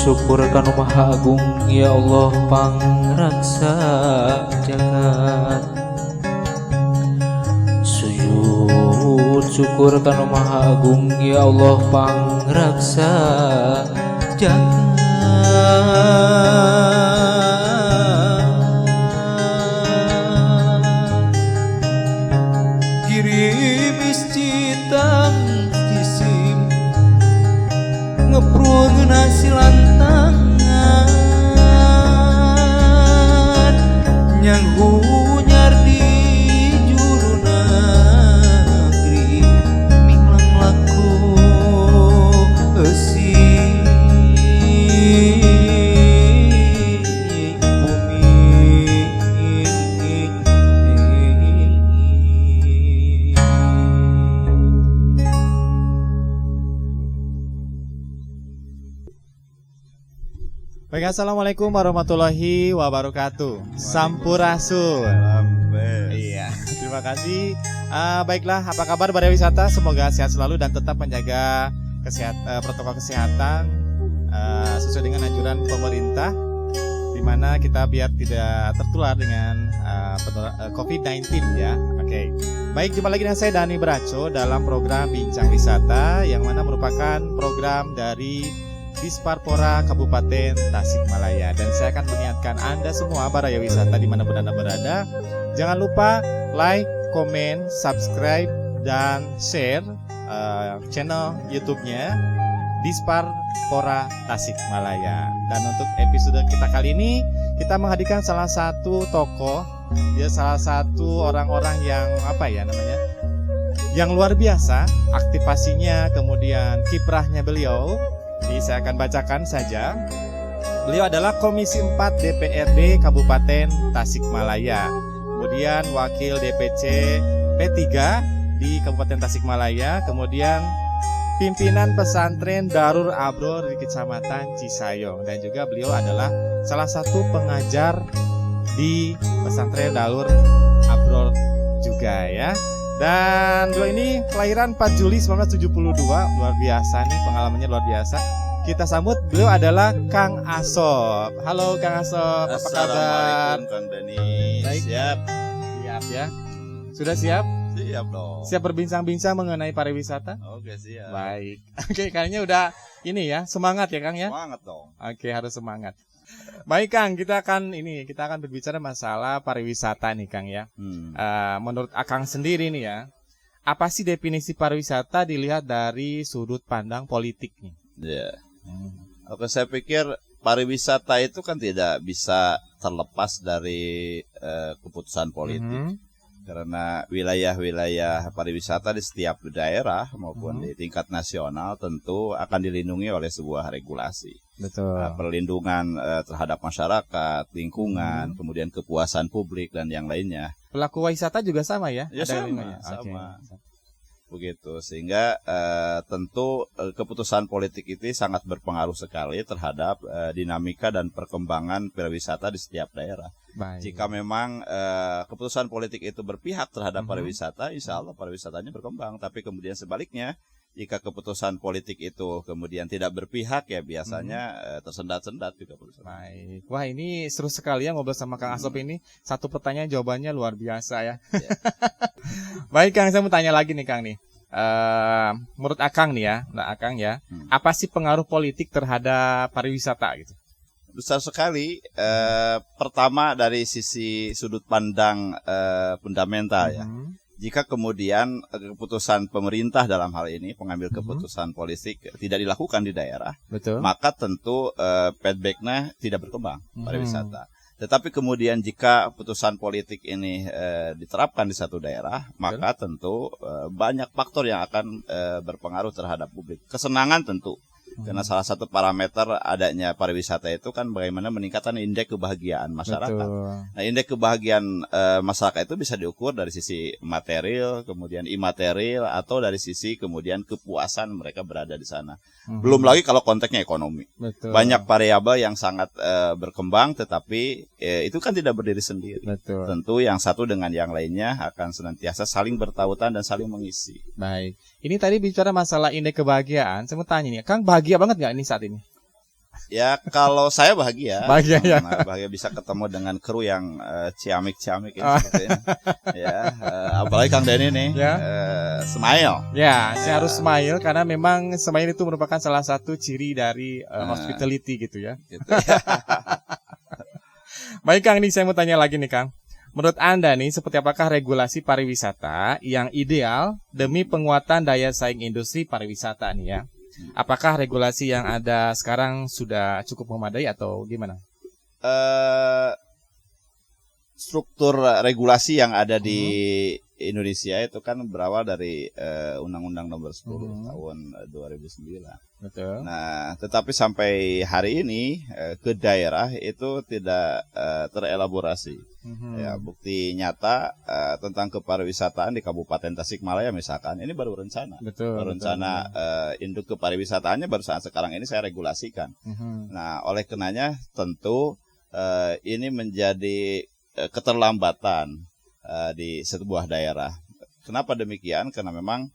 syukur kanu maha agung ya Allah pangraksa jagat. Sujud syukur kanu maha agung ya Allah pangraksa jagat. Kirimis citang jisim ngeprung nasi lantangan nyang hunyar di juru negeri minglang laku esi Baik, assalamualaikum warahmatullahi wabarakatuh. Sampurasun. Iya, terima kasih. Baiklah, apa kabar para wisata? Semoga sehat selalu dan tetap menjaga protokol kesehatan sesuai dengan anjuran pemerintah, di mana kita biar tidak tertular dengan COVID-19 ya. Oke. Baik, jumpa lagi dengan saya Dani Braco dalam program Bincang Wisata yang mana merupakan program dari Disparpora Kabupaten Tasikmalaya, dan saya akan mengingatkan Anda semua para wisata dimanapun Anda berada, jangan lupa like, komen, subscribe, dan share channel YouTube-nya Disparpora Tasikmalaya. Dan untuk episode kita kali ini, kita menghadirkan salah satu tokoh, dia salah satu orang-orang yang yang luar biasa aktivasinya, kemudian kiprahnya beliau. Jadi saya akan bacakan saja. Beliau adalah Komisi 4 DPRD Kabupaten Tasikmalaya, kemudian Wakil DPC P3 di Kabupaten Tasikmalaya, kemudian pimpinan pesantren Darul Abror di Kecamatan Cisayong, dan juga beliau adalah salah satu pengajar di pesantren Darul Abror juga ya. Dan beliau ini kelahiran 4 Juli 1972, luar biasa nih, pengalamannya luar biasa. Kita sambut, beliau adalah Kang Asop. Halo Kang Asop, apa kabar? Assalamualaikum Kang Dani. Baik. Siap. Siap ya. Sudah siap? Siap dong. Siap berbincang-bincang mengenai pariwisata? Oke, siap. Baik. Oke, kayaknya udah ini ya, semangat ya Kang ya? Semangat dong. Oke, harus semangat. Baik Kang, kita akan berbicara masalah pariwisata nih Kang ya. Menurut Akang sendiri nih ya, apa sih definisi pariwisata dilihat dari sudut pandang politik nih? Ya. Oke, saya pikir pariwisata itu kan tidak bisa terlepas dari keputusan politik. Karena wilayah-wilayah pariwisata di setiap daerah maupun di tingkat nasional tentu akan dilindungi oleh sebuah regulasi. Betul. Perlindungan terhadap masyarakat, lingkungan, kemudian kepuasan publik dan yang lainnya. Pelaku wisata juga sama ya? Ya, ada sama. Okay. Begitu, sehingga tentu keputusan politik itu sangat berpengaruh sekali terhadap dinamika dan perkembangan pariwisata di setiap daerah. Baik. Jika memang keputusan politik itu berpihak terhadap pariwisata, insya Allah pariwisatanya berkembang. Tapi kemudian sebaliknya, jika keputusan politik itu kemudian tidak berpihak, ya biasanya tersendat-sendat juga pariwisata. Baik. Wah, ini seru sekali ya ngobrol sama Kang Asop ini. Satu pertanyaan jawabannya luar biasa ya. Baik Kang, saya mau tanya lagi nih Kang nih. Menurut Akang nih ya, apa sih pengaruh politik terhadap pariwisata gitu? Besar sekali. Pertama dari sisi sudut pandang fundamental ya. Jika kemudian keputusan pemerintah dalam hal ini pengambil keputusan politik tidak dilakukan di daerah, betul, maka tentu feedback-nya tidak berkembang pariwisata. Tetapi kemudian jika putusan politik ini diterapkan di satu daerah, maka tentu banyak faktor yang akan berpengaruh terhadap publik. Kesenangan tentu. Karena salah satu parameter adanya pariwisata itu kan bagaimana meningkatkan indeks kebahagiaan masyarakat. Betul. Nah, indeks kebahagiaan masyarakat itu bisa diukur dari sisi material, kemudian imaterial, atau dari sisi kemudian kepuasan mereka berada di sana. Belum lagi kalau konteksnya ekonomi. Betul. Banyak variabel yang sangat berkembang, tetapi itu kan tidak berdiri sendiri. Betul. Tentu yang satu dengan yang lainnya akan senantiasa saling bertautan dan saling mengisi. Baik. Ini tadi bicara masalah indeks kebahagiaan. Saya mau tanya nih, Kang bahagia banget nggak ini saat ini? Ya kalau saya bahagia, Bahagia, ya. Bahagia bisa ketemu dengan kru yang ciamik-ciamik ini seperti ini. Ya, apalagi Kang Denny nih, Ya. smile. Ya, saya harus smile karena memang smile itu merupakan salah satu ciri dari hospitality gitu ya. Gitu, ya. Baik Kang, nih saya mau tanya lagi nih Kang. Menurut Anda nih, seperti apakah regulasi pariwisata yang ideal demi penguatan daya saing industri pariwisata nih ya? Apakah regulasi yang ada sekarang sudah cukup memadai atau gimana? Struktur regulasi yang ada di Indonesia itu kan berawal dari Undang-Undang Nomor 10 tahun 2009. Betul. Nah, tetapi sampai hari ini ke daerah itu tidak terelaborasi. Ya, bukti nyata tentang kepariwisataan di Kabupaten Tasikmalaya misalkan, ini baru rencana. Betul. Baru rencana induk kepariwisataannya baru saat sekarang ini saya regulasikan. Nah, oleh kenanya tentu ini menjadi keterlambatan di sebuah daerah. Kenapa demikian? Karena memang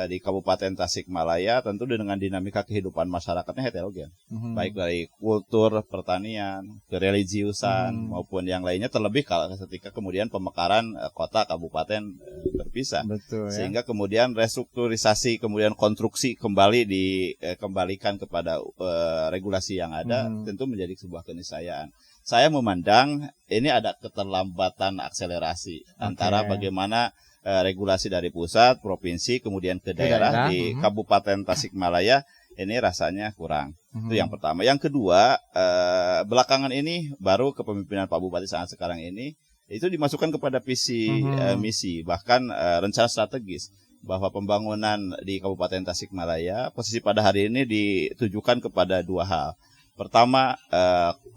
di Kabupaten Tasikmalaya tentu dengan dinamika kehidupan masyarakatnya heterogen, baik dari kultur pertanian, kereligiusan maupun yang lainnya, terlebih kalau ketika kemudian pemekaran kota kabupaten berpisah. Betul, ya. Sehingga kemudian restrukturisasi, kemudian konstruksi kembali dikembalikan kepada regulasi yang ada, tentu menjadi sebuah keniscayaan. Saya memandang ini ada keterlambatan akselerasi antara bagaimana regulasi dari pusat, provinsi, kemudian ke daerah. Di Kabupaten Tasikmalaya ini rasanya kurang. Itu yang pertama. Yang kedua, belakangan ini baru kepemimpinan Pak Bupati saat sekarang ini itu dimasukkan kepada visi misi, bahkan rencana strategis bahwa pembangunan di Kabupaten Tasikmalaya posisi pada hari ini ditujukan kepada dua hal. Pertama,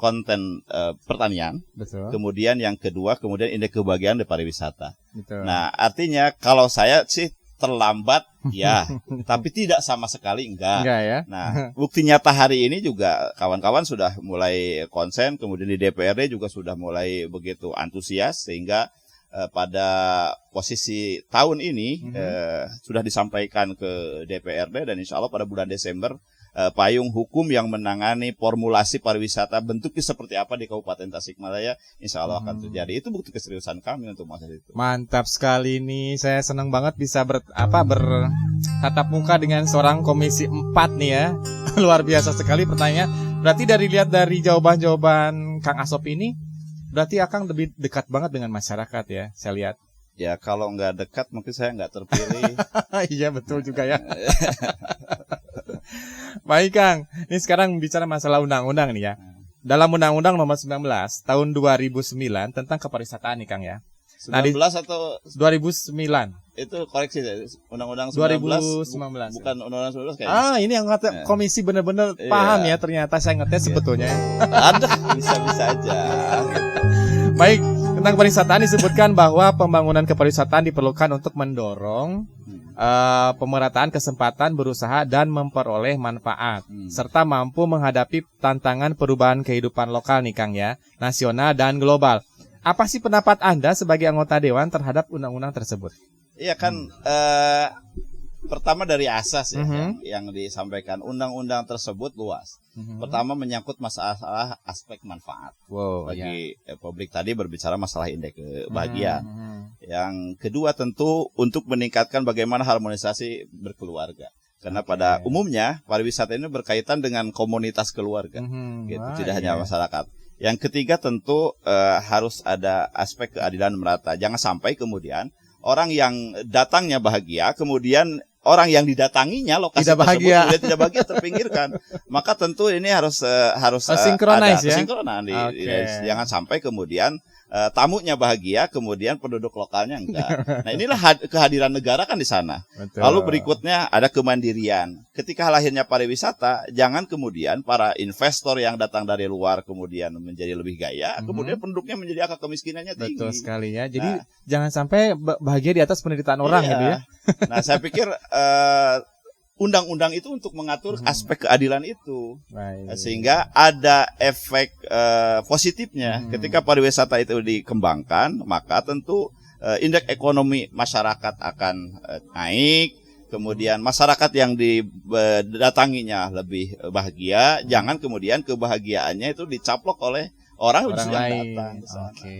konten pertanian. Betul. Kemudian yang kedua, kemudian indeks kebahagiaan di pariwisata. Betul. Nah, artinya kalau saya sih terlambat ya, tapi tidak sama sekali enggak. Enggak ya. Nah, bukti nyata hari ini juga kawan-kawan sudah mulai konsen, kemudian di DPRD juga sudah mulai begitu antusias, sehingga pada posisi tahun ini sudah disampaikan ke DPRD, dan insya Allah pada bulan Desember payung hukum yang menangani formulasi pariwisata bentuknya seperti apa di Kabupaten Tasikmalaya insya Allah akan terjadi. Itu bukti keseriusan kami untuk masa itu. Mantap sekali nih, saya senang banget bisa bertatap muka dengan seorang Komisi 4 nih ya. Luar biasa sekali pertanyaan. Berarti lihat dari jawaban-jawaban Kang Asop ini, berarti Akang lebih dekat banget dengan masyarakat ya, saya lihat. Ya kalau nggak dekat mungkin saya nggak terpilih. Iya betul juga ya. Baik Kang, ini sekarang bicara masalah undang-undang nih ya. Dalam Undang-Undang Nomor 19 Tahun 2009 tentang kepariwisataan nih Kang ya. 19 atau 2009? Itu koreksi Undang-Undang 19. 2019. Bukan Undang-Undang 19 kayaknya. Ini yang kata komisi benar-benar paham ya, ternyata saya ngetes sebetulnya. Ada bisa-bisa aja. Baik, tentang pariwisataan disebutkan bahwa pembangunan kepariwisataan diperlukan untuk mendorong pemerataan kesempatan berusaha dan memperoleh manfaat, serta mampu menghadapi tantangan perubahan kehidupan lokal nih Kang ya, nasional dan global. Apa sih pendapat Anda sebagai anggota Dewan terhadap undang-undang tersebut? Iya kan, pertama dari asas ya, yang disampaikan undang-undang tersebut luas. Pertama menyangkut masalah aspek manfaat. Bagi publik tadi berbicara masalah indeks kebahagiaan. Yang kedua tentu untuk meningkatkan bagaimana harmonisasi berkeluarga. Karena pada umumnya pariwisata ini berkaitan dengan komunitas keluarga, gitu. Tidak hanya masyarakat. Yang ketiga tentu harus ada aspek keadilan merata. Jangan sampai kemudian orang yang datangnya bahagia, kemudian orang yang didatanginya lokasi tidak tersebut bahagia. tidak bahagia, terpinggirkan. Maka tentu ini harus sinkronis ya. Sinkronan. Jangan sampai kemudian tamunya bahagia, kemudian penduduk lokalnya enggak. Nah, inilah kehadiran negara kan di sana. Betul. Lalu berikutnya ada kemandirian. Ketika lahirnya pariwisata, jangan kemudian para investor yang datang dari luar kemudian menjadi lebih gaya, kemudian penduduknya menjadi angka kemiskinannya tinggi. Betul sekali ya. Jadi jangan sampai bahagia di atas penderitaan orang gitu ya. Nah, saya pikir undang-undang itu untuk mengatur aspek keadilan itu. Baik. Sehingga ada efek positifnya. Ketika pariwisata itu dikembangkan, maka tentu indeks ekonomi masyarakat akan naik, kemudian masyarakat yang didatanginya lebih bahagia, jangan kemudian kebahagiaannya itu dicaplok oleh orang yang lain. datang ke sana. Oke.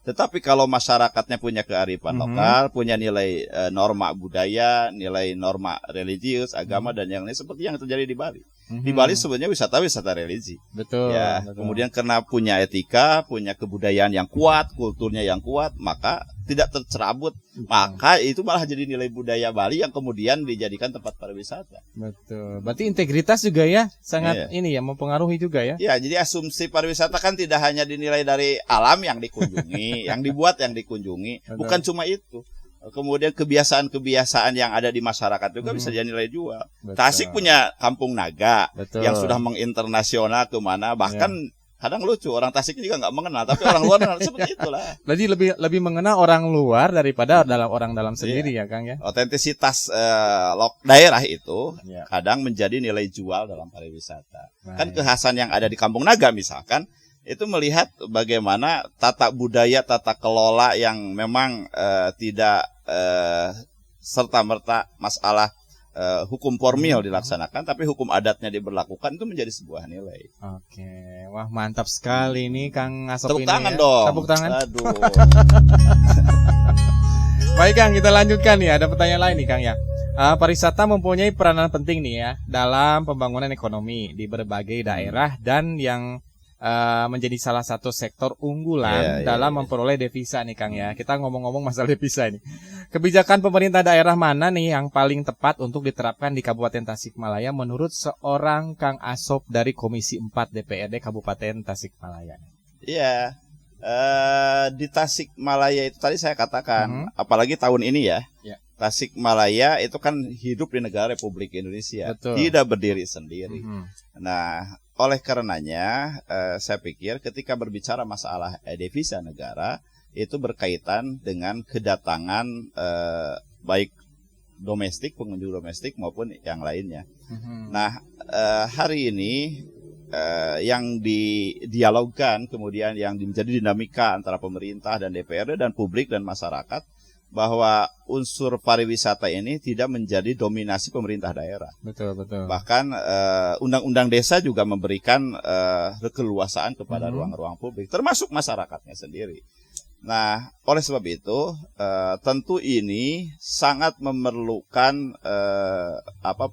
Tetapi kalau masyarakatnya punya kearifan lokal, punya nilai norma budaya, nilai norma religius, agama dan yang lain seperti yang terjadi di Bali. Di Bali sebenarnya wisata religi. Betul. Ya, betul. kemudian karena punya etika, punya kebudayaan yang kuat, kulturnya yang kuat, maka tidak tercerabut. Maka itu malah jadi nilai budaya Bali yang kemudian dijadikan tempat pariwisata. Betul. Berarti integritas juga ya sangat ini ya mempengaruhi juga ya. Ya, jadi asumsi pariwisata kan tidak hanya dinilai dari alam yang dikunjungi, yang dibuat yang dikunjungi, Betul. bukan cuma itu. Kemudian kebiasaan-kebiasaan yang ada di masyarakat juga bisa jadi nilai jual. Betul. Tasik punya kampung naga Betul. yang sudah menginternasional kemana, bahkan kadang lucu orang Tasik juga nggak mengenal, tapi orang luar mengenal. Seperti itulah. Berarti lebih mengenal orang luar daripada orang dalam sendiri ya Kang ya. Otentisitas daerah itu Ya. kadang menjadi nilai jual dalam pariwisata. Kan Baik. kekhasan yang ada di Kampung Naga misalkan itu melihat bagaimana tata budaya, tata kelola yang memang tidak serta-merta masalah hukum formil dilaksanakan, tapi hukum adatnya diberlakukan, itu menjadi sebuah nilai. Oke, wah mantap sekali nih Kang Asop Tepuk ini tangan ya. dong. Tepuk tangan. Aduh. Baik Kang, kita lanjutkan nih. Ada pertanyaan lain nih Kang ya. Pariwisata mempunyai peranan penting nih ya dalam pembangunan ekonomi di berbagai daerah dan yang menjadi salah satu sektor unggulan dalam memperoleh devisa nih Kang ya. Kita ngomong-ngomong masalah devisa ini. Kebijakan pemerintah daerah mana nih yang paling tepat untuk diterapkan di Kabupaten Tasikmalaya menurut seorang Kang Asop dari Komisi 4 DPRD Kabupaten Tasikmalaya? Iya. Di Tasikmalaya itu tadi saya katakan, apalagi tahun ini ya. Tasikmalaya itu kan hidup di negara Republik Indonesia, Betul. tidak berdiri sendiri. Nah, oleh karenanya saya pikir ketika berbicara masalah devisa negara itu berkaitan dengan kedatangan baik domestik, pengunjung domestik maupun yang lainnya. Nah, hari ini yang didialogkan kemudian yang menjadi dinamika antara pemerintah dan DPRD dan publik dan masyarakat bahwa unsur pariwisata ini tidak menjadi dominasi pemerintah daerah. Betul, betul. Bahkan undang-undang desa juga memberikan keluasaan kepada ruang-ruang publik, termasuk masyarakatnya sendiri. Nah, oleh sebab itu, tentu ini sangat memerlukan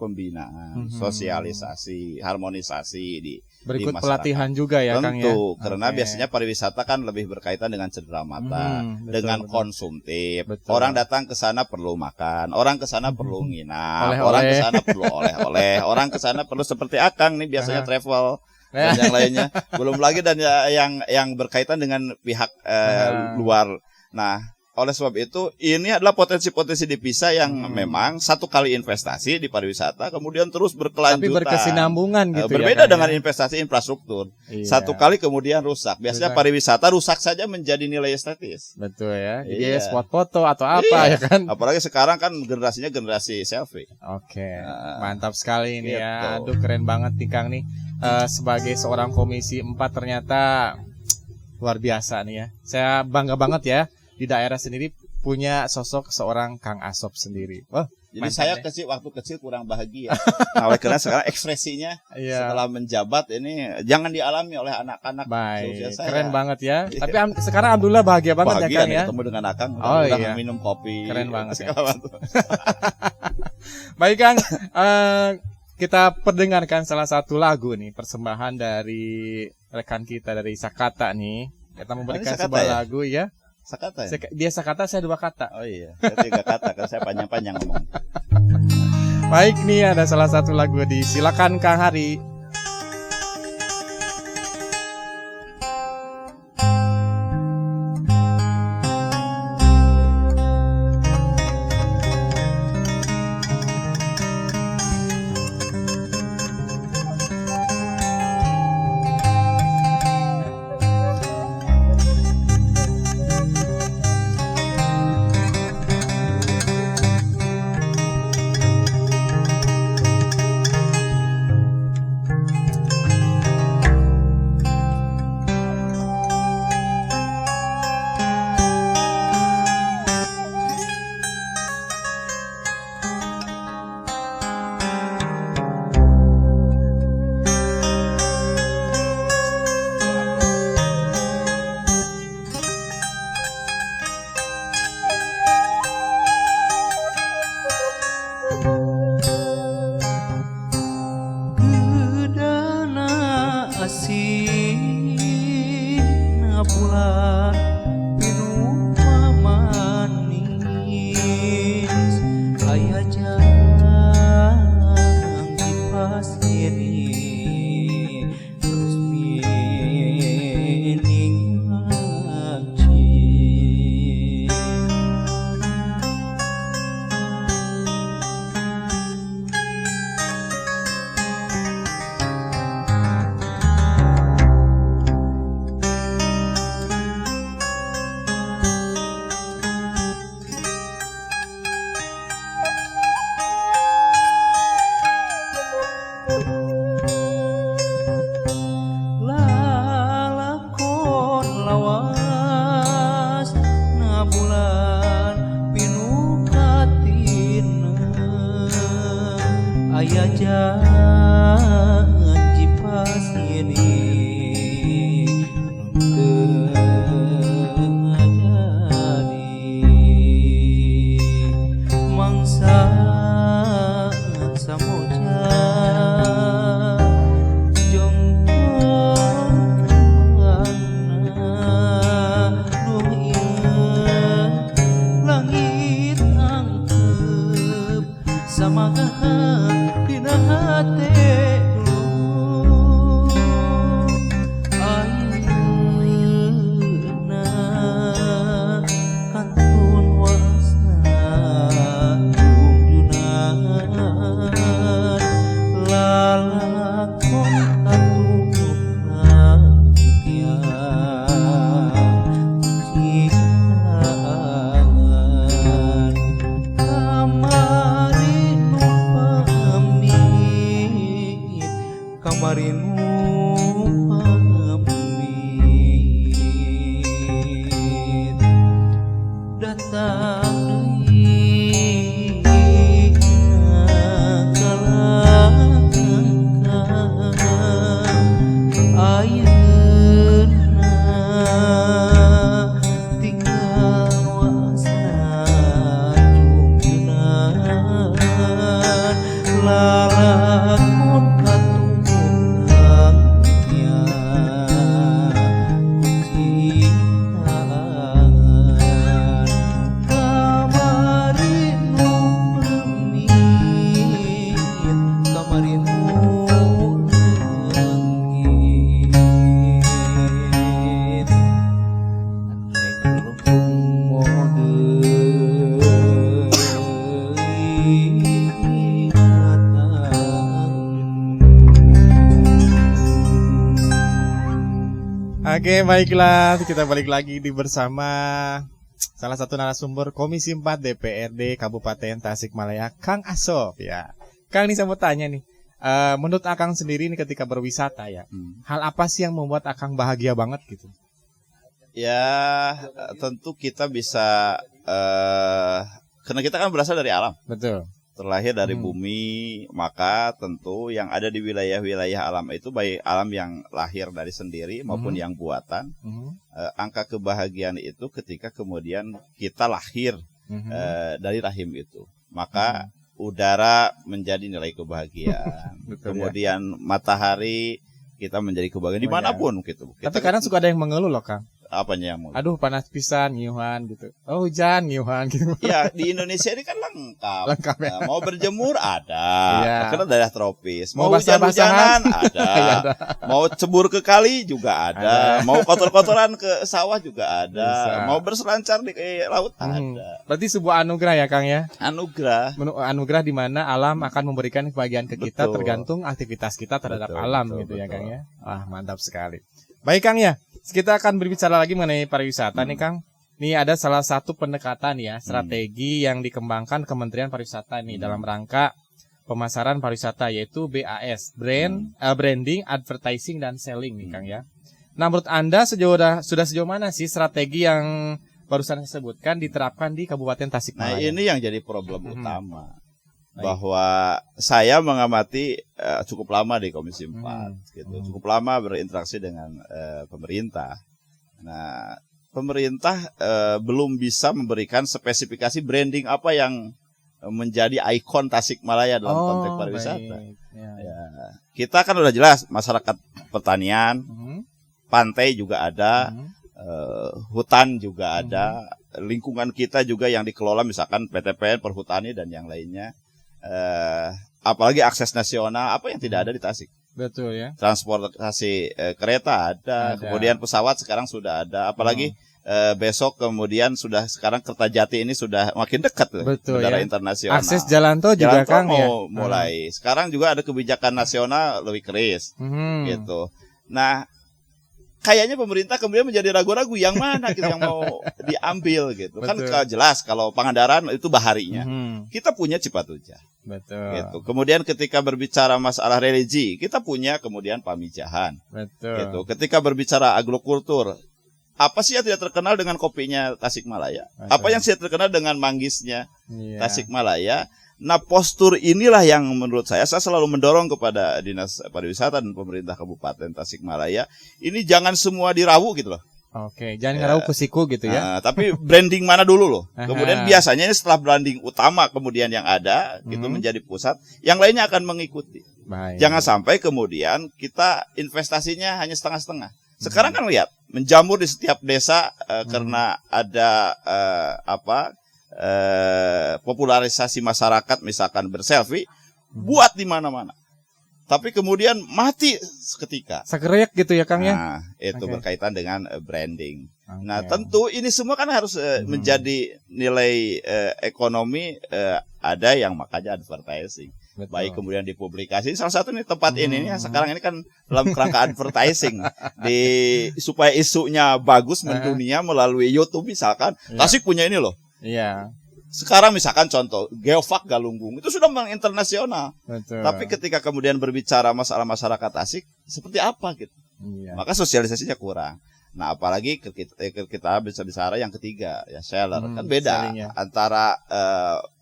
pembinaan, sosialisasi, harmonisasi di Berikut masyarakat. pelatihan juga ya Kang ya. Tentu, karena Oke. biasanya pariwisata kan lebih berkaitan dengan cendera mata, Betul, dengan betul. konsumtif. Betul. Orang datang ke sana perlu makan, orang ke sana perlu nginap, Oleh-oleh. orang ke sana perlu oleh-oleh, orang ke sana perlu seperti Akang nih biasanya travel dan yang lainnya. Belum lagi dan yang berkaitan dengan pihak luar. Nah, oleh sebab itu ini adalah potensi-potensi devisa yang memang satu kali investasi di pariwisata kemudian terus berkelanjutan. Tapi berkesinambungan gitu Berbeda ya. Kang, dengan ya? investasi infrastruktur. Iya. Satu kali kemudian rusak. Biasanya Rusak. pariwisata rusak saja menjadi nilai estetis. Betul ya. Jadi Iya. spot foto atau apa ya kan? Apalagi sekarang kan generasinya generasi selfie. Oke, mantap sekali ini ya. gitu. Aduh keren banget nih Kang nih. Sebagai seorang Komisi 4 ternyata luar biasa nih ya. Saya bangga banget ya di daerah sendiri punya sosok seorang Kang Asop sendiri. Wah, Jadi mantap saya deh. waktu kecil kurang bahagia. Nah, oleh karena sekarang ekspresinya Iya. setelah menjabat ini jangan dialami oleh anak-anak Baik, seusia saya. keren banget ya. Iya. Tapi sekarang alhamdulillah bahagia banget Bahagia ya Kang nih ya. ketemu dengan Akang, Oh, udah iya. minum kopi. Keren banget ya. segala macam. Baik Kang, kita perdengarkan salah satu lagu nih, persembahan dari rekan kita dari Sakata nih. Kita memberikan Sakata sebuah ya? lagu ya. Sakata ya? Dia Sakata, saya 2 kata. Oh iya, saya 3 kata kan saya panjang-panjang ngomong. Baik nih ada salah satu lagu di Silakan Kang Hari. aya janji pasti di mangsa samoja jongkong kemana duh ieu langit angkep samagahan dina hate ayeuna kantun wasna junjunan lalakon katukang tiang ciangan kamarinu pamit datang deui kalangkang ayeuna tinggal wasna junjunan lalakon katukang ciangan kamarinu reumit kamarinu leungit rek lempung deui Oke, baiklah, kita balik lagi di bersama salah satu narasumber Komisi 4 DPRD Kabupaten Tasikmalaya, Kang Asop ya. Kang, ini saya mau tanya nih, menurut Akang sendiri nih ketika berwisata ya, hal apa sih yang membuat Akang bahagia banget gitu? Ya, tentu kita bisa karena kita kan berasal dari alam. Betul. Terlahir dari bumi, maka tentu yang ada di wilayah-wilayah alam itu baik alam yang lahir dari sendiri maupun yang buatan. Angka kebahagiaan itu ketika kemudian kita lahir dari rahim itu, maka udara menjadi nilai kebahagiaan. Betul, kemudian matahari kita menjadi kebahagiaan dimanapun gitu. Tapi kadang suka ada yang mengeluh loh, Kang. Apanya yang mau? Aduh, panas pisan, ngiuhan gitu. Oh, hujan, ngiuhan gitu. Ya, di Indonesia ini kan lengkap. Lengkap ya. Nah, mau berjemur ada, Iya. karena daerah tropis. Mau Mau hujan-hujanan ada. Ada. Mau cebur ke kali juga ada. Mau kotor-kotoran ke sawah juga ada. Bisa. Mau berselancar di laut ada. Berarti sebuah anugerah ya, Kang ya. Anugerah. Anugerah di mana alam akan memberikan kebahagiaan ke kita Betul. tergantung aktivitas kita terhadap Betul, alam betul, gitu ya, betul. Kang ya. Wah, mantap sekali. Baik, Kang ya. Kita akan berbicara lagi mengenai pariwisata nih, Kang. Ini ada salah satu pendekatan ya, strategi yang dikembangkan Kementerian Pariwisata nih dalam rangka pemasaran pariwisata, yaitu BAS, branding, advertising dan selling nih, Kang ya. Nah, menurut Anda sudah sejauh mana sih strategi yang barusan saya sebutkan diterapkan di Kabupaten Nah, Tasikmalaya? ini yang jadi problem utama. Bahwa saya mengamati cukup lama di Komisi 4 gitu. Cukup lama berinteraksi dengan pemerintah. Nah, pemerintah belum bisa memberikan spesifikasi branding apa yang menjadi ikon Tasikmalaya dalam konteks pariwisata. Ya, kita kan udah jelas masyarakat pertanian, pantai juga ada, hutan juga ada, lingkungan kita juga yang dikelola misalkan PTPN, Perhutani dan yang lainnya. Apalagi akses nasional, apa yang tidak ada di Tasik? Betul ya. Transportasi kereta ada, kemudian pesawat sekarang sudah ada, apalagi besok kemudian sekarang Kertajati ini sudah makin dekat tuh, bandara internasional. Akses jalan tol juga, Kang, mau mulai. Sekarang juga ada kebijakan nasional lebih keris, gitu. Nah, kayaknya pemerintah kemudian menjadi ragu-ragu yang mana gitu yang mau diambil gitu. Betul. Kan jelas kalau Pangandaran itu baharinya. Kita punya Cipatujah. Betul. Gitu. Kemudian ketika berbicara masalah religi, kita punya kemudian Pamijahan. Betul. Gitu. Ketika berbicara agrikultur, apa sih yang tidak terkenal dengan kopinya Tasikmalaya? Betul. Apa yang tidak terkenal dengan manggisnya Tasikmalaya? Nah, postur inilah yang menurut saya selalu mendorong kepada Dinas Pariwisata dan pemerintah Kabupaten Tasikmalaya, ini jangan semua dirawu gitu loh. Oke, jangan ngerau ke siku gitu ya. Nah, tapi branding mana dulu loh. Aha. Kemudian biasanya ini setelah branding utama kemudian yang ada gitu menjadi pusat, yang lainnya akan mengikuti. Baik. Jangan sampai kemudian kita investasinya hanya setengah-setengah. Sekarang kan lihat, menjamur di setiap desa karena ada popularisasi masyarakat misalkan berselfie, buat di mana-mana. Tapi kemudian mati seketika. Sekerek gitu ya Kang ya. Nah, itu Oke. berkaitan dengan branding. Oke. Nah, tentu ini semua kan harus menjadi nilai ekonomi, ada yang makanya advertising. Betul. Baik kemudian dipublikasi. Salah satu nih tempat ini nih sekarang ini kan dalam kerangka advertising supaya isunya bagus mendunia melalui YouTube misalkan. Iya. Tasik punya ini loh. Iya. Sekarang misalkan contoh Geofak Galunggung itu sudah menginternasional. Betul. Tapi ketika kemudian berbicara masalah masyarakat Tasik seperti apa gitu. Iya. Maka sosialisasinya kurang. Nah, apalagi kita bisa bicara yang ketiga ya seller, kan beda sellingnya. antara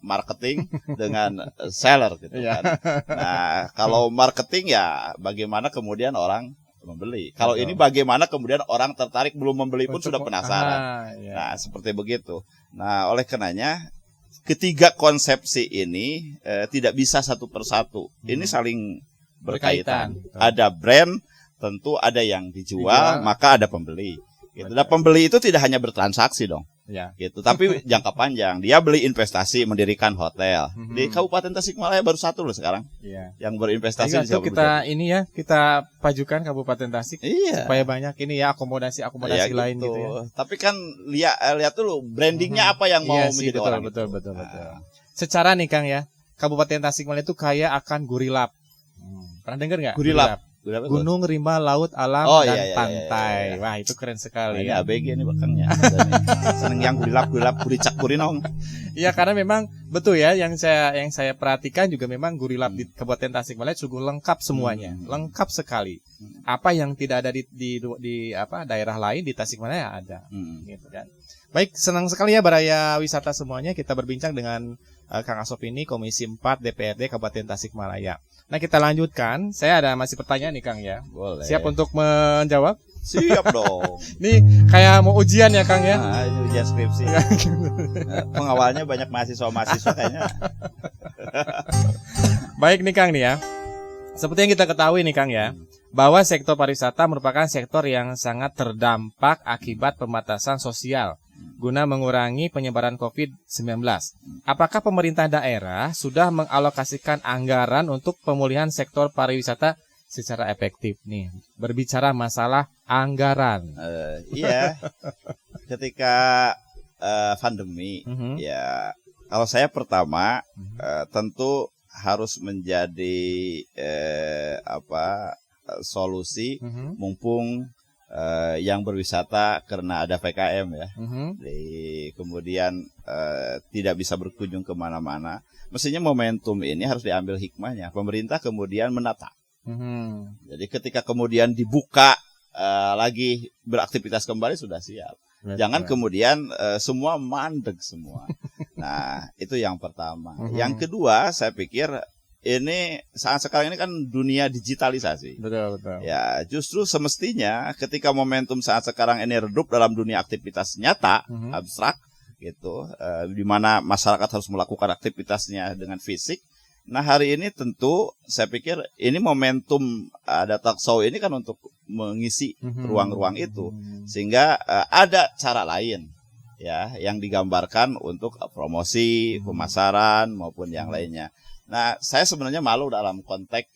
marketing dengan seller gitu Iya. kan. Nah, kalau marketing ya bagaimana kemudian orang membeli. Kalau Betul. ini bagaimana kemudian orang tertarik belum membeli pun Untuk- sudah penasaran. Iya. Nah, seperti begitu. Nah, oleh karenanya ketiga konsepsi ini tidak bisa satu persatu. Ini saling berkaitan. Berkaitan. Ada brand, tentu ada yang dijual, maka ada pembeli. Gitu. Dan pembeli itu tidak hanya bertransaksi dong, Ya. gitu. Tapi jangka panjang. Dia beli investasi, mendirikan hotel. Di Kabupaten Tasikmalaya baru satu loh sekarang Iya. yang berinvestasi. Jadi di kita ini ya, kita pajukan Kabupaten Tasik Iya. supaya banyak ini ya akomodasi Ya, lain gitu ya. Tapi kan lihat dulu brandingnya apa yang mau Iya sih, menjadi betul, orang betul, itu. betul, Nah, betul. Secara nih Kang ya, Kabupaten Tasikmalaya itu kaya akan gurilap. Pernah dengar nggak? Gurilap. Berapa tuh? Gunung, rimba, laut, alam, Oh, dan iya, iya, pantai. iya, iya. Wah itu keren Nah, sekali. ini Ya. ABG nih belakangnya. Seneng yang gurilap kuricak kurinong. Iya karena memang betul ya yang saya perhatikan juga memang gurilap di Kabupaten Tasikmalaya sungguh lengkap semuanya, lengkap sekali. Apa yang tidak ada di apa daerah lain di Tasikmalaya ada. Gitu kan. Baik, senang sekali ya Baraya Wisata semuanya kita berbincang dengan Kang Asop ini Komisi 4 DPRD Kabupaten Tasikmalaya. Nah, kita lanjutkan. Saya ada masih pertanyaan nih Kang ya. Boleh. Siap untuk menjawab? Siap dong. Nih kayak mau ujian ya Kang ya. Nah, ini ujian skripsi. Pengawalnya banyak mahasiswa kayaknya. Baik nih Kang nih ya. Seperti yang kita ketahui nih Kang ya, bahwa sektor pariwisata merupakan sektor yang sangat terdampak akibat pembatasan sosial guna mengurangi penyebaran COVID-19. Apakah pemerintah daerah sudah mengalokasikan anggaran untuk pemulihan sektor pariwisata secara efektif nih? Berbicara masalah anggaran. Iya. Ketika pandemi, ya kalau saya pertama tentu harus menjadi solusi mumpung yang berwisata karena ada PKM ya. Kemudian tidak bisa berkunjung kemana-mana. Mestinya momentum ini harus diambil hikmahnya. Pemerintah kemudian menata. Jadi ketika kemudian dibuka lagi beraktivitas kembali sudah siap. Jangan kemudian semua mandek semua. Nah, itu yang pertama. Yang kedua, saya pikir ini saat sekarang ini kan dunia digitalisasi. Betul, betul. Ya, justru semestinya ketika momentum saat sekarang ini redup dalam dunia aktivitas nyata, abstrak gitu, di mana masyarakat harus melakukan aktivitasnya dengan fisik. Nah, hari ini tentu saya pikir ini momentum ada talk show ini kan untuk mengisi ruang-ruang itu, sehingga ada cara lain ya yang digambarkan untuk promosi, pemasaran maupun yang lainnya. Nah, saya sebenarnya malu dalam konteks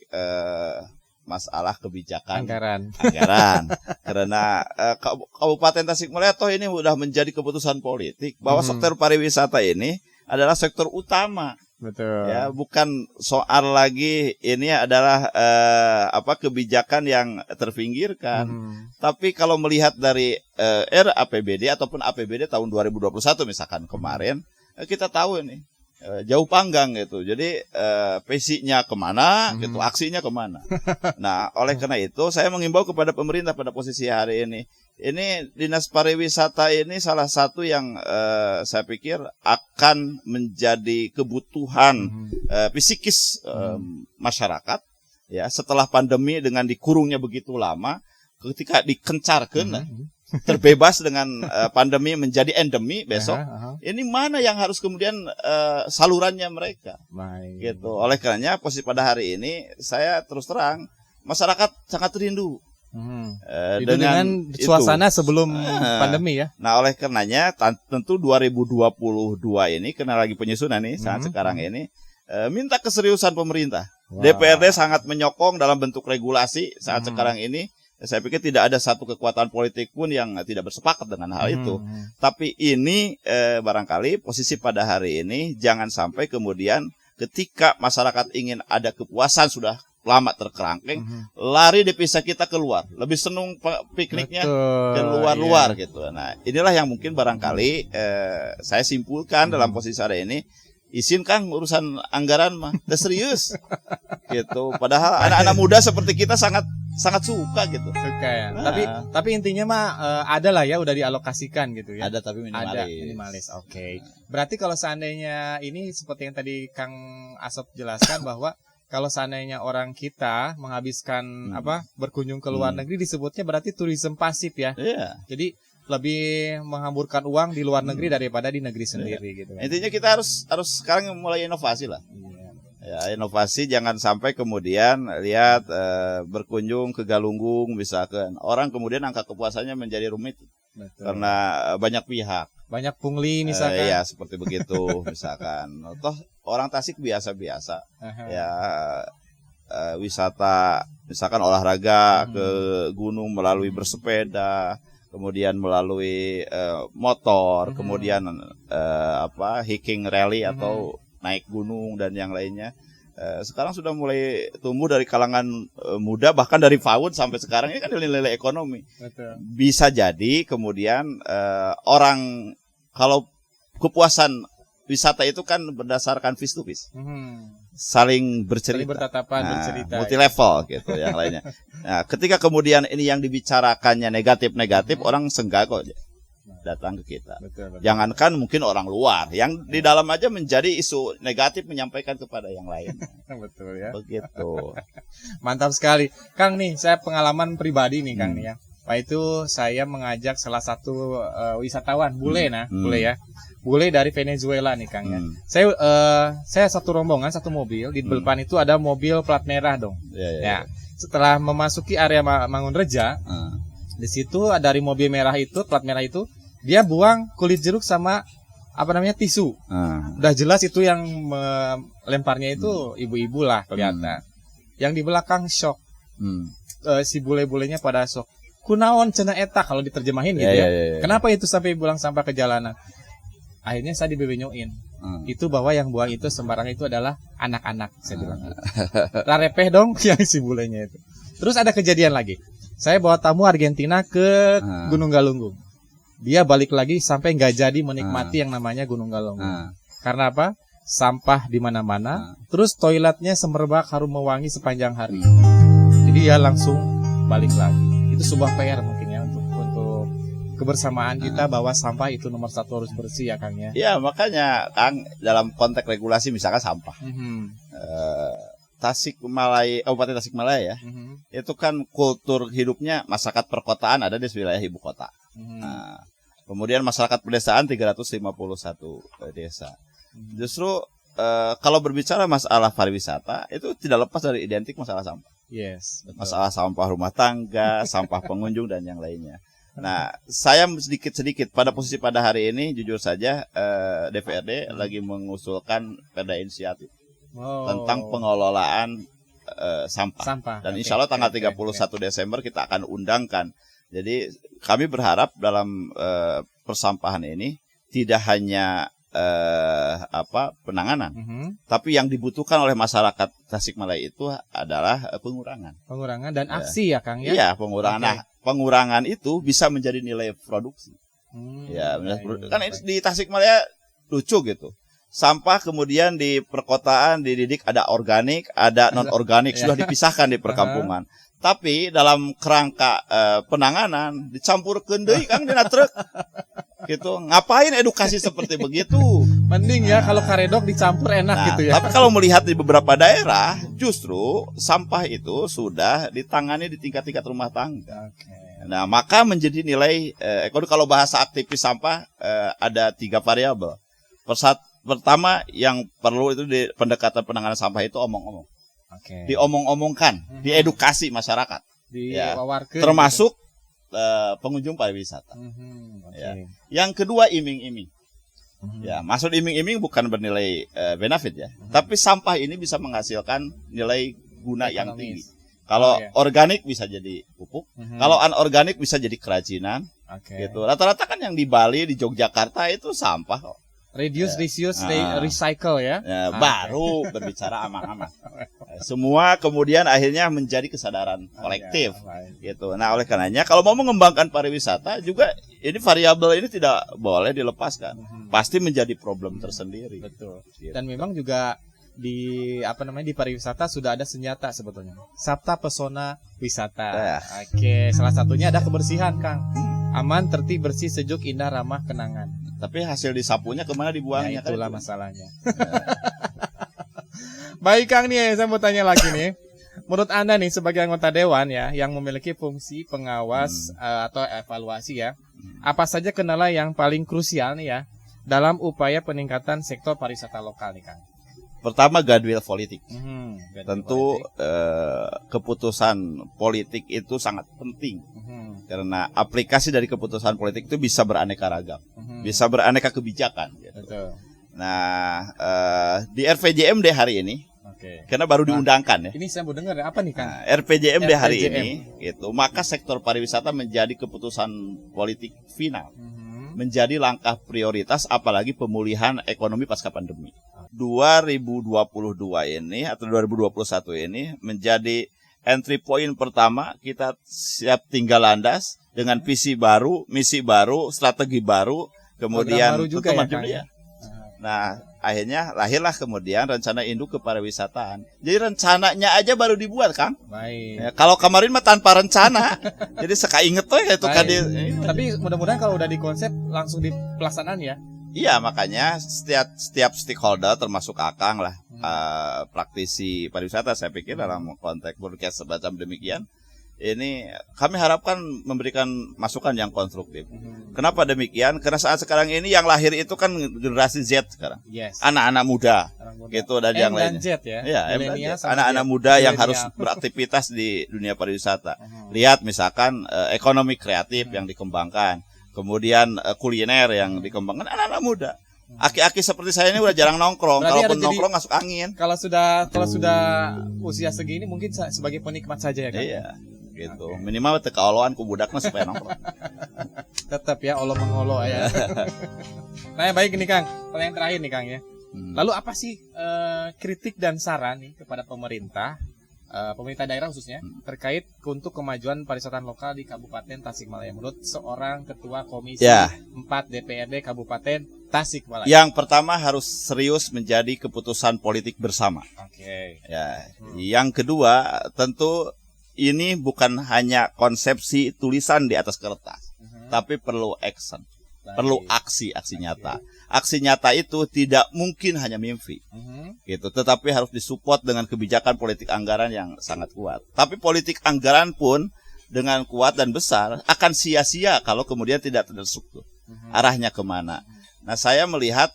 masalah kebijakan anggaran karena Kabupaten Tasikmalaya toh ini sudah menjadi keputusan politik bahwa sektor pariwisata ini adalah sektor utama. Betul. Ya, bukan soal lagi ini adalah kebijakan yang terpinggirkan. Tapi kalau melihat dari RAPBD ataupun APBD tahun 2021 misalkan kemarin, kita tahu ini jauh panggang gitu. Jadi visinya kemana, gitu, aksinya kemana. Nah, oleh karena itu saya mengimbau kepada pemerintah pada posisi hari ini, ini Dinas Pariwisata ini salah satu yang saya pikir akan menjadi kebutuhan psikis masyarakat ya setelah pandemi dengan dikurungnya begitu lama, ketika dikencarkan terbebas dengan pandemi menjadi endemi besok, ini mana yang harus kemudian salurannya mereka gitu. Oleh karenanya posisi pada hari ini saya terus terang masyarakat sangat rindu dengan suasana sebelum pandemi ya. Nah, oleh karenanya tentu 2022 ini karena lagi penyusunan nih saat sekarang ini minta keseriusan pemerintah. DPRD sangat menyokong dalam bentuk regulasi saat sekarang ini. Saya pikir tidak ada satu kekuatan politik pun yang tidak bersepakat dengan hal itu. Tapi ini barangkali posisi pada hari ini jangan sampai kemudian ketika masyarakat ingin ada kepuasan sudah lama terkerangkeng, lari dipisah kita keluar, lebih senang pikniknya ke luar-luar gitu. Nah, inilah yang mungkin barangkali saya simpulkan dalam posisi hari ini. Izin Kang urusan anggaran mah serius gitu. Padahal anak-anak muda seperti kita sangat suka gitu. Suka ya. Tapi intinya mah ada lah ya, udah dialokasikan gitu ya. Ada tapi minimalis. Ada minimalis. Oke. Berarti kalau seandainya ini seperti yang tadi Kang Asop jelaskan bahwa kalau seandainya orang kita menghabiskan berkunjung ke luar negeri disebutnya berarti tourism pasif ya. Iya. Jadi lebih menghamburkan uang di luar negeri daripada di negeri sendiri gitu. Intinya kita harus sekarang mulai inovasi lah. Ya, inovasi jangan sampai kemudian lihat berkunjung ke Galunggung misalkan orang kemudian angka kepuasannya menjadi rumit. Betul. Karena banyak pihak. Banyak pungli misalkan. Ya, seperti begitu misalkan. Toh orang Tasik biasa-biasa. Ya wisata misalkan olahraga ke gunung melalui bersepeda, kemudian melalui motor, kemudian hiking rally atau naik gunung dan yang lainnya. Sekarang sudah mulai tumbuh dari kalangan muda, bahkan dari PAUD sampai sekarang ini kan nilai-nilai ekonomi. Betul. Bisa jadi kemudian orang kalau kepuasan wisata itu kan berdasarkan face to face, saling bercerita, saling bertatapan, bercerita, multi level gitu yang lainnya. Nah, ketika kemudian ini yang dibicarakannya negatif, orang senggak kok datang ke kita. Betul. Jangankan mungkin orang luar, yang di dalam aja menjadi isu negatif menyampaikan kepada yang lain. Betul ya. Begitu. Mantap sekali, Kang nih. Saya pengalaman pribadi nih, Kang nih ya. Pak itu saya mengajak salah satu wisatawan, bule ya. Bule dari Venezuela nih, Kang ya. Saya satu rombongan, satu mobil, di depan itu ada mobil plat merah dong. Ya. Setelah memasuki area Mangunreja, di situ dari mobil merah itu, plat merah itu, dia buang kulit jeruk sama tisu. Udah jelas itu yang melemparnya itu ibu-ibu lah kelihatan. Yang di belakang shock. Si bule-bulenya pada shock. Kunaon cenah eta kalau diterjemahin gitu ya. Kenapa itu sampai buang sampah ke jalanan? Akhirnya saya dibebenyoin. Itu bahwa yang buang itu sembarang itu adalah anak-anak, saya bilang. Rarepeh dong yang si bulenya itu. Terus ada kejadian lagi. Saya bawa tamu Argentina ke Gunung Galunggung. Dia balik lagi sampai nggak jadi menikmati yang namanya Gunung Galunggung. Karena apa? Sampah di mana-mana. Terus toiletnya semerbak harum mewangi sepanjang hari. Jadi dia langsung balik lagi. Itu sebuah PR mungkin ya untuk kebersamaan kita bahwa sampah itu nomor satu harus bersih ya Kang ya. Iya makanya Kang dalam konteks regulasi misalkan sampah. Kabupaten Tasikmalaya ya. Itu kan kultur hidupnya masyarakat perkotaan ada di wilayah ibu kota. Nah, kemudian masyarakat pedesaan 351 desa. Justru kalau berbicara masalah pariwisata itu tidak lepas dari identik masalah sampah. Yes, betul. Masalah sampah rumah tangga, sampah pengunjung dan yang lainnya. Nah, saya sedikit pada posisi pada hari ini jujur saja DPRD lagi mengusulkan perda inisiatif tentang pengelolaan sampah. Dan insya Allah tanggal 31 Desember kita akan undangkan. Jadi kami berharap dalam persampahan ini tidak hanya penanganan, tapi yang dibutuhkan oleh masyarakat Tasikmalaya itu adalah pengurangan dan aksi ya Kang ya. Iya, pengurangan. Nah, pengurangan itu bisa menjadi nilai produksi. Kan di Tasikmalaya lucu gitu. Sampah kemudian di perkotaan dididik ada organik, ada non organik sudah dipisahkan di perkampungan. Tapi dalam kerangka penanganan dicampurkeun deui Kang dina truk. Gitu. Ngapain edukasi seperti begitu? Mending ya kalau karedok dicampur enak gitu ya. Tapi kalau melihat di beberapa daerah, justru sampah itu sudah ditangani di tingkat-tingkat rumah tangga. Nah, maka menjadi nilai kalau bahasa aktivis sampah ada 3 variabel. Pertama yang perlu itu di pendekatan penanganan sampah itu omong-omong. Diomong-omongkan, diedukasi masyarakat. Diwawarkeun. Termasuk pengunjung pariwisata. Ya. Yang kedua iming-iming. Ya, maksud iming-iming bukan bernilai benefit ya, tapi sampah ini bisa menghasilkan nilai guna yang tinggi. Kalau organik bisa jadi pupuk, kalau anorganik bisa jadi kerajinan. Gitu. Rata-rata kan yang di Bali, di Yogyakarta itu sampah kok. Reduce, recycle ya. Baru berbicara aman-aman. Semua kemudian akhirnya menjadi kesadaran kolektif. Gitu. Nah, oleh karenanya kalau mau mengembangkan pariwisata juga ini variabel ini tidak boleh dilepaskan. Pasti menjadi problem tersendiri. Betul. Gitu. Dan memang juga di di pariwisata sudah ada senjata sebetulnya. Sabta pesona wisata. Salah satunya ada kebersihan, Kang. Aman, tertib, bersih, sejuk, indah, ramah, kenangan. Tapi hasil disapunya kemana dibuangnya? Itulah masalahnya. Baik Kang nih, saya mau tanya lagi nih. Menurut Anda nih sebagai anggota dewan ya yang memiliki fungsi pengawas atau evaluasi ya, apa saja kendala yang paling krusial nih ya dalam upaya peningkatan sektor pariwisata lokal nih Kang? Pertama, goodwill politik. Tentu politik. Keputusan politik itu sangat penting. Karena aplikasi dari keputusan politik itu bisa beraneka ragam, bisa beraneka kebijakan. Gitu. Betul. Nah, di RPJMD hari ini, karena baru diundangkan ya. Ini saya mau dengar apa nih Kang? RPJMD hari ini, itu maka sektor pariwisata menjadi keputusan politik final, menjadi langkah prioritas, apalagi pemulihan ekonomi pasca pandemi. 2022 ini atau 2021 ini menjadi entry point pertama, kita siap tinggal landas dengan visi baru, misi baru, strategi baru, kemudian baru juga ya. Nah, akhirnya lahirlah kemudian rencana induk kepariwisataan. Jadi rencananya aja baru dibuat, Kang. Baik. Ya, kalau kemarin mah tanpa rencana. Jadi sekainget tuh itu kadir. Tapi mudah-mudahan kalau udah dikonsep langsung di pelaksanaan ya. Iya, makanya setiap stakeholder termasuk Akang lah, praktisi pariwisata, saya pikir dalam konteks broadcast semacam demikian, ini kami harapkan memberikan masukan yang konstruktif. Kenapa demikian? Karena saat sekarang ini yang lahir itu kan generasi Z sekarang, anak-anak muda, gitu dan yang lainnya. Z ya, anak-anak muda yang harus beraktivitas di dunia pariwisata. Lihat misalkan ekonomi kreatif yang dikembangkan. Kemudian kuliner yang dikembangkan anak-anak muda. Aki-aki seperti saya ini udah jarang nongkrong. Kalaupun nongkrong masuk angin. Kalau sudah usia segini mungkin sebagai penikmat saja ya kan? Iya, gitu. Minimal teka oloan ku budakna supaya nongkrong. Tetap ya olo mengolo ya. Nah, baik ini Kang. Pertanyaan terakhir nih Kang ya. Lalu apa sih kritik dan saran nih kepada pemerintah daerah khususnya terkait untuk kemajuan pariwisata lokal di Kabupaten Tasikmalaya menurut seorang ketua komisi 4 DPRD Kabupaten Tasikmalaya? Yang pertama harus serius menjadi keputusan politik bersama. Ya. Yang kedua tentu ini bukan hanya konsepsi tulisan di atas kertas, tapi perlu action, perlu aksi nyata. Aksi nyata itu tidak mungkin hanya mimpi, gitu. Tetapi harus disupport dengan kebijakan politik anggaran yang sangat kuat. Tapi politik anggaran pun dengan kuat dan besar akan sia-sia kalau kemudian tidak terstruktur. Arahnya kemana? Nah, saya melihat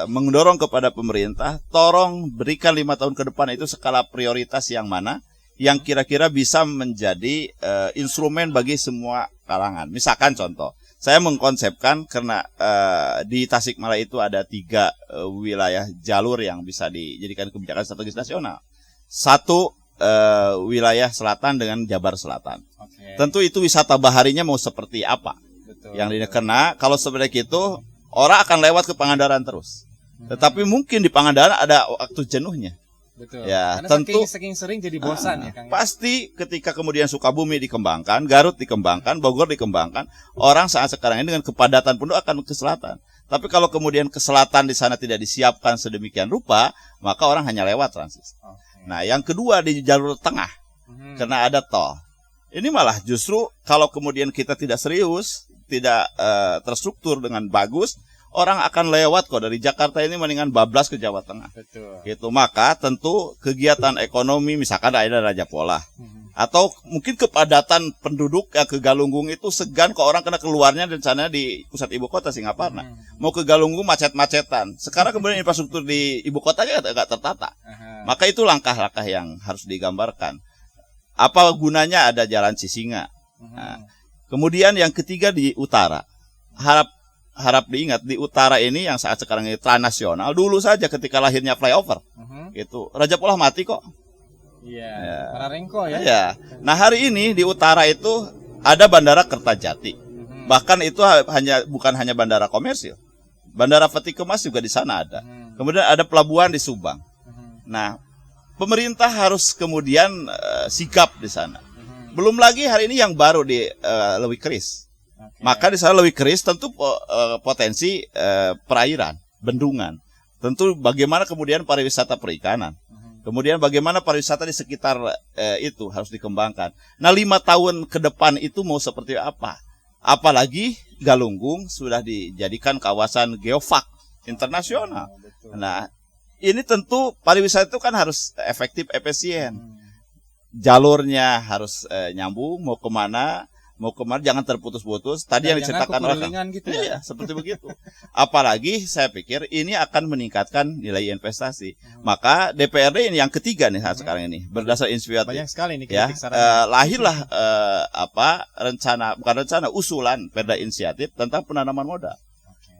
mendorong kepada pemerintah, tolong berikan 5 tahun ke depan itu skala prioritas yang mana, yang kira-kira bisa menjadi instrumen bagi semua kalangan. Misalkan contoh. Saya mengkonsepkan karena di Tasikmalaya itu ada 3 wilayah jalur yang bisa dijadikan kebijakan strategis nasional. 1 wilayah selatan dengan Jabar Selatan. Tentu itu wisata baharinya mau seperti apa? Yang karena kalau seperti itu orang akan lewat ke Pangandaran terus. Tetapi mungkin di Pangandaran ada waktu jenuhnya. Betul. Ya, karena tentu saking sering jadi bosan ya Kang. Pasti ketika kemudian Sukabumi dikembangkan, Garut dikembangkan, Bogor dikembangkan, orang saat sekarang ini dengan kepadatan penuh akan ke selatan. Tapi kalau kemudian ke selatan di sana tidak disiapkan sedemikian rupa, maka orang hanya lewat transit. Nah, yang kedua di jalur tengah. karena ada tol. Ini malah justru kalau kemudian kita tidak serius, tidak terstruktur dengan bagus, orang akan lewat kok dari Jakarta ini mendingan bablas ke Jawa Tengah. Betul. Gitu. Maka tentu kegiatan ekonomi misalkan ada Raja Pola atau mungkin kepadatan penduduk yang ke Galunggung itu segan kok orang kena keluarnya dan sana di pusat ibu kota Singaparna. Mau ke Galunggung macet-macetan. Sekarang kemudian infrastruktur di ibu kotanya agak tertata. Maka itu langkah-langkah yang harus digambarkan. Apa gunanya ada jalan Cisinga? Nah, kemudian yang ketiga di utara. Harap diingat di utara ini yang saat sekarang ini transnasional. Dulu saja ketika lahirnya flyover. Itu Raja Pola mati kok. Iya. Ya. Pararengko ya. Ya. Nah, hari ini di utara itu ada Bandara Kertajati. Bahkan itu bukan hanya bandara komersil. Bandara Peti Kemas juga di sana ada. Kemudian ada pelabuhan di Subang. Nah, pemerintah harus kemudian sigap di sana. Belum lagi hari ini yang baru di Leuwi Keris. Maka di sana Leuwi Keris tentu potensi perairan, bendungan. Tentu bagaimana kemudian pariwisata perikanan. Kemudian bagaimana pariwisata di sekitar itu harus dikembangkan. Nah, 5 tahun ke depan itu mau seperti apa? Apalagi Galunggung sudah dijadikan kawasan geofak internasional. Nah, ini tentu pariwisata itu kan harus efektif, efisien. Jalurnya harus nyambung, mau kemana, jangan terputus-putus. Tadi yang diceritakan orang, gitu ya? Iya, seperti begitu. Apalagi saya pikir ini akan meningkatkan nilai investasi. Maka DPRD ini yang ketiga nih saat sekarang ini berdasar inisiatif. Banyak sekali nih Ya, kritik sarannya. lahirlah usulan Perda Inisiatif tentang penanaman modal.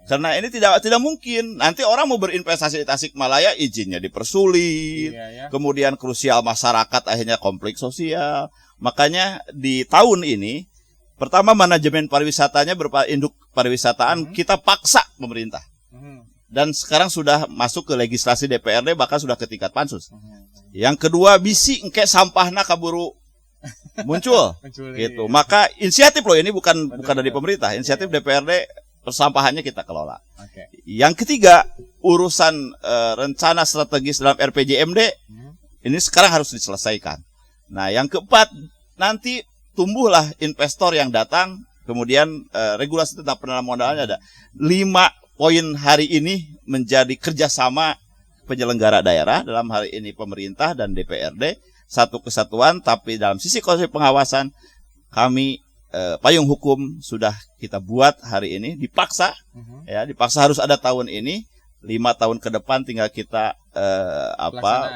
Karena ini tidak mungkin nanti orang mau berinvestasi di Tasikmalaya izinnya dipersulit. Iya, ya. Kemudian krusial masyarakat akhirnya konflik sosial. Makanya di tahun ini pertama manajemen pariwisatanya berupa induk pariwisataan kita paksa pemerintah. Dan sekarang sudah masuk ke legislasi DPRD bahkan sudah ke tingkat pansus. Yang kedua bisi engke sampahna kaburu muncul gitu. Maka inisiatif loh ini bukan dari pemerintah, inisiatif DPRD persampahannya kita kelola. Yang ketiga, urusan rencana strategis dalam RPJMD ini sekarang harus diselesaikan. Nah, yang keempat, nanti tumbuhlah investor yang datang, kemudian regulasi tentang penanaman modalnya ada. 5 poin hari ini menjadi kerjasama penyelenggara daerah, dalam hal ini pemerintah dan DPRD, satu kesatuan, tapi dalam sisi konsep pengawasan, kami payung hukum sudah kita buat hari ini, dipaksa, dipaksa harus ada tahun ini, 5 tahun ke depan tinggal kita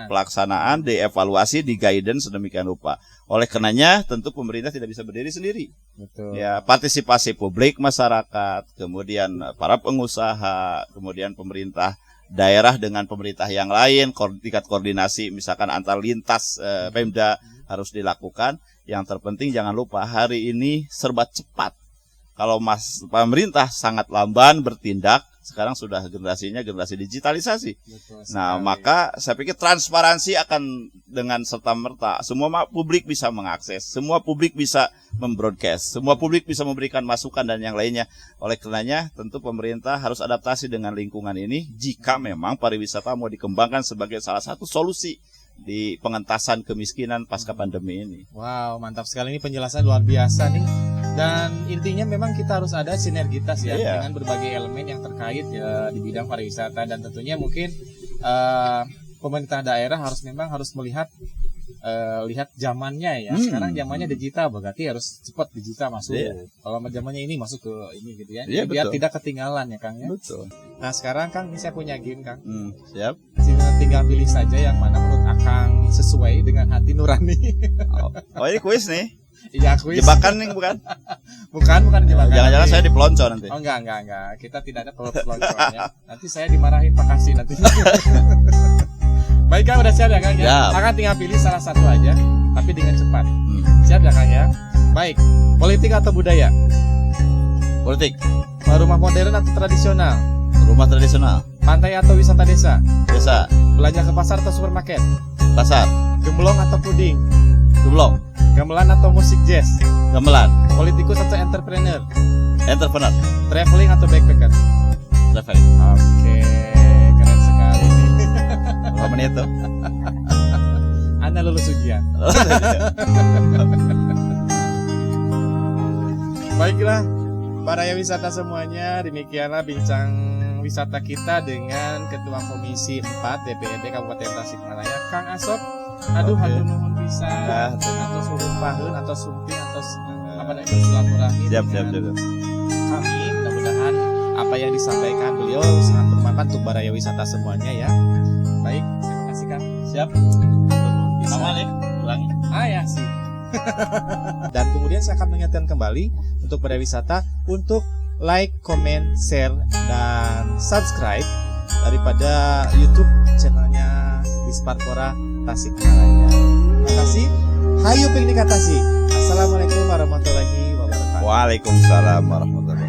pelaksanaan, dievaluasi, di guidance sedemikian rupa. Oleh karenanya tentu pemerintah tidak bisa berdiri sendiri. Betul. Ya, partisipasi publik masyarakat, kemudian para pengusaha, kemudian pemerintah daerah dengan pemerintah yang lain, tingkat koordinasi misalkan antar lintas Pemda harus dilakukan. Yang terpenting jangan lupa hari ini serba cepat. Kalau pemerintah sangat lamban bertindak, sekarang sudah generasi digitalisasi. Nah, maka saya pikir transparansi akan dengan serta-merta. Semua publik bisa mengakses, semua publik bisa membroadcast, semua publik bisa memberikan masukan dan yang lainnya. Oleh karenanya, tentu pemerintah harus adaptasi dengan lingkungan ini jika memang pariwisata mau dikembangkan sebagai salah satu solusi di pengentasan kemiskinan pasca pandemi ini. Wow, mantap sekali, ini penjelasan luar biasa nih. Dan intinya memang kita harus ada sinergitas ya dengan berbagai elemen yang terkait di bidang pariwisata, dan tentunya mungkin pemerintah daerah harus melihat lihat zamannya ya. Sekarang zamannya digital, berarti harus cepat digital masuk. Kalau zamannya ini masuk ke ini gitu ya. Biar tidak ketinggalan ya Kang ya. Betul. Nah, sekarang Kang, ini saya punya game Kang. Siap. Tinggal pilih saja yang mana menurut Akang sesuai dengan hati nurani. Oh, ini kuis nih. Iya, kuis. Jebakan nih bukan? bukan jebakan. Jangan-jangan saya dipelonco nanti. Oh, enggak. Kita tidak ada pelonconya. Nanti saya dimarahin Pak Kasih nanti. Baik Kang, udah siap ya Kang ya? Akang tinggal pilih salah satu aja, tapi dengan cepat. Siap ya Kang ya? Baik, politik atau budaya? Politik. Rumah modern atau tradisional? Rumah tradisional. Pantai atau wisata desa? Desa. Belanja ke pasar atau supermarket? Pasar. Gemblong atau puding? Gemblong. Gamelan atau musik jazz? Gamelan. Politikus atau entrepreneur? Entrepreneur. Traveling atau backpacker? Traveling. Oke, keren sekali nih. Berapa menit tuh? karena lulus ujian. Baiklah, para wisata semuanya, demikianlah bincang wisata kita dengan Ketua Komisi 4 DPRD Kabupaten Tasikmalaya, Kang Asop. Aduh, Oke. hatur nuhun bisa atau surumpaheun atau sumping atau apa namanya bersilaturahmi Siap. dengan kami. Mudah-mudahan apa yang disampaikan beliau sangat bermanfaat untuk para wisata semuanya ya. Baik, terima kasih Kang. Siap. Hatur nuhun bisa. Sama nih, ulangi. Ya sih. Dan kemudian saya akan mengingatkan kembali untuk para wisata untuk like, comment, share, dan subscribe daripada YouTube channelnya Disparpora Tasikmalaya. Terima kasih. Hayu piknik Tasik. Assalamualaikum warahmatullahi wabarakatuh. Waalaikumsalam warahmatullahi wabarakatuh.